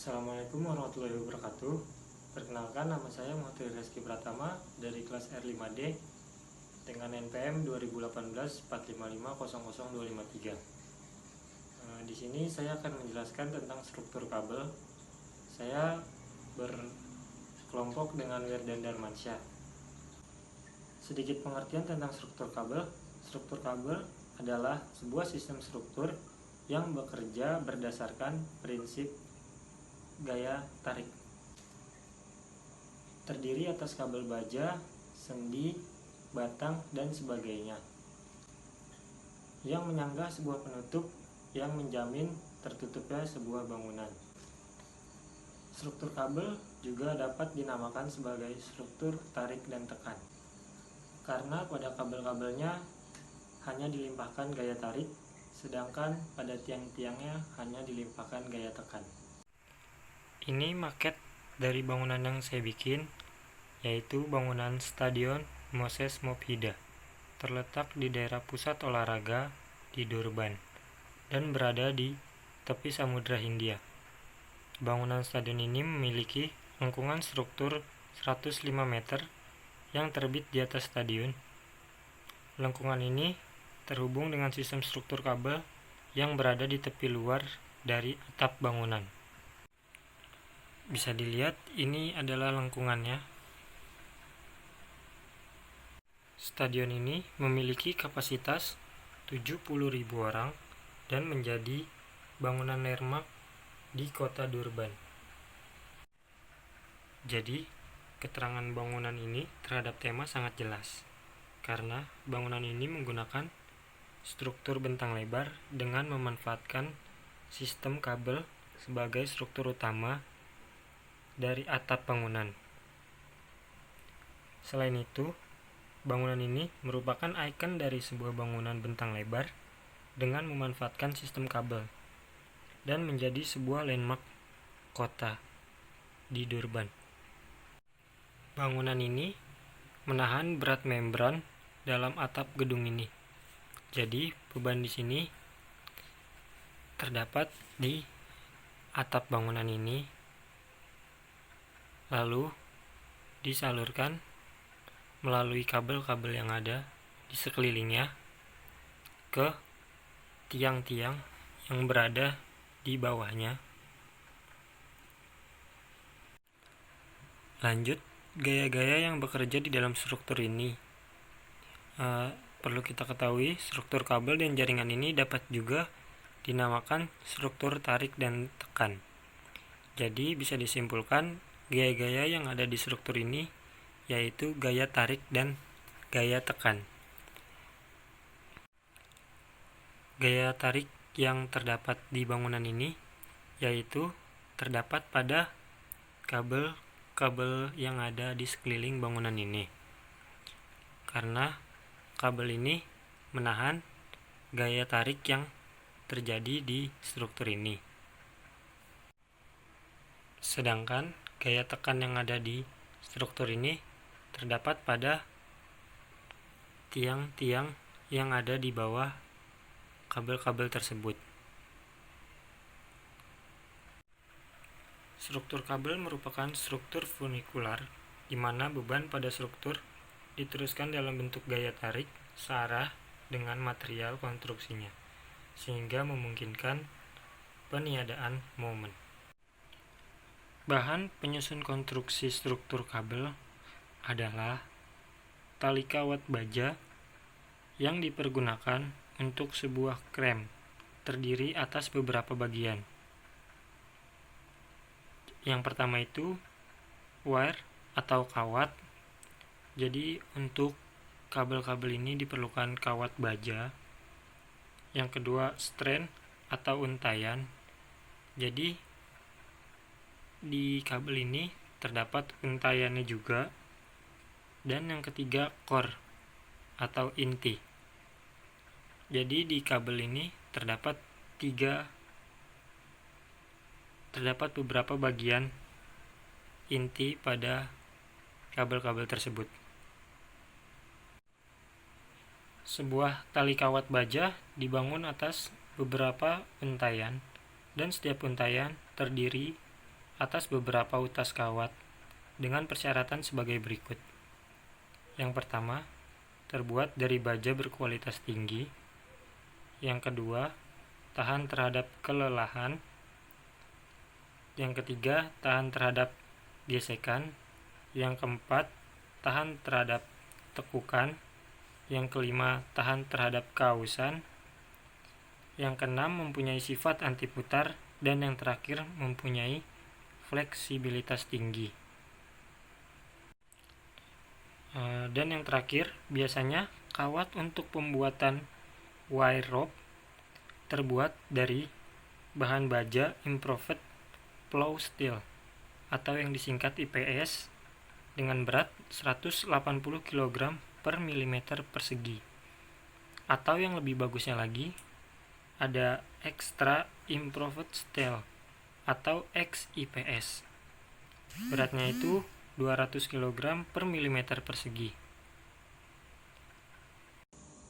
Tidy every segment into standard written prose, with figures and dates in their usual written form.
Assalamualaikum warahmatullahi wabarakatuh. Perkenalkan, nama saya Muhammad Rizky Pratama dari kelas R5D dengan NPM 2018 455 00253. Di sini saya akan menjelaskan tentang struktur kabel. Saya berkelompok dengan Wirdan Darmansyah. Sedikit pengertian tentang struktur kabel. Struktur kabel adalah sebuah sistem struktur yang bekerja berdasarkan prinsip gaya tarik. Terdiri atas kabel baja, sendi, batang, dan sebagainya, yang menyanggah sebuah penutup yang menjamin tertutupnya sebuah bangunan. Struktur kabel juga dapat dinamakan sebagai struktur tarik dan tekan, karena pada kabel-kabelnya hanya dilimpahkan gaya tarik, sedangkan pada tiang-tiangnya hanya dilimpahkan gaya tekan. Ini maket dari bangunan yang saya bikin, yaitu bangunan Stadion Moses Mopida. Terletak di daerah pusat olahraga di Durban dan berada di tepi Samudra Hindia. Bangunan stadion ini memiliki lengkungan struktur 105 meter yang terbit di atas stadion. Lengkungan ini terhubung dengan sistem struktur kabel yang berada di tepi luar dari atap bangunan. Bisa dilihat, ini adalah lengkungannya. Stadion ini memiliki kapasitas 70.000 orang dan menjadi bangunan landmark di kota Durban. Jadi, keterangan bangunan ini terhadap tema sangat jelas, karena bangunan ini menggunakan struktur bentang lebar dengan memanfaatkan sistem kabel sebagai struktur utama dari atap bangunan. Selain itu, bangunan ini merupakan ikon dari sebuah bangunan bentang lebar dengan memanfaatkan sistem kabel dan menjadi sebuah landmark kota di Durban. Bangunan ini menahan berat membran dalam atap gedung ini. Jadi, beban di sini terdapat di atap bangunan ini, lalu disalurkan melalui kabel-kabel yang ada di sekelilingnya ke tiang-tiang yang berada di bawahnya. Lanjut, gaya-gaya yang bekerja di dalam struktur ini. Perlu kita ketahui, struktur kabel dan jaringan ini dapat juga dinamakan struktur tarik dan tekan. Jadi bisa disimpulkan gaya-gaya yang ada di struktur ini yaitu gaya tarik dan gaya tekan. Gaya tarik yang terdapat di bangunan ini yaitu terdapat pada kabel-kabel yang ada di sekeliling bangunan ini, karena kabel ini menahan gaya tarik yang terjadi di struktur ini. Sedangkan gaya tekan yang ada di struktur ini terdapat pada tiang-tiang yang ada di bawah kabel-kabel tersebut. Struktur kabel merupakan struktur funikular di mana beban pada struktur diteruskan dalam bentuk gaya tarik searah dengan material konstruksinya, sehingga memungkinkan peniadaan momen. Bahan penyusun konstruksi struktur kabel adalah tali kawat baja yang dipergunakan untuk sebuah krem terdiri atas beberapa bagian. Yang pertama itu wire atau kawat. Jadi untuk kabel-kabel ini diperlukan kawat baja. Yang kedua strand atau untayan. Jadi di kabel ini terdapat untayannya juga. Dan yang ketiga core atau inti. Jadi di kabel ini terdapat beberapa bagian inti pada kabel-kabel tersebut. Sebuah tali kawat baja dibangun atas beberapa untayan dan setiap untayan terdiri atas beberapa utas kawat dengan persyaratan sebagai berikut. Yang pertama, terbuat dari baja berkualitas tinggi. Yang kedua, tahan terhadap kelelahan. Yang ketiga, tahan terhadap gesekan. Yang keempat, tahan terhadap tekukan. Yang kelima, tahan terhadap keausan. Yang keenam, mempunyai sifat anti putar. Dan yang terakhir, mempunyai fleksibilitas tinggi. Dan yang terakhir, biasanya kawat untuk pembuatan wire rope terbuat dari bahan baja improved plough steel atau yang disingkat IPS dengan berat 180 kg per mm persegi. Atau yang lebih bagusnya lagi, ada extra improved steel atau XIPS. Beratnya itu 200 kg per mm persegi.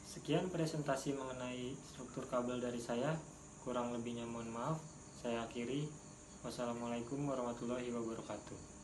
Sekian presentasi mengenai struktur kabel dari saya. Kurang lebihnya mohon maaf. Saya akhiri. Wassalamualaikum warahmatullahi wabarakatuh.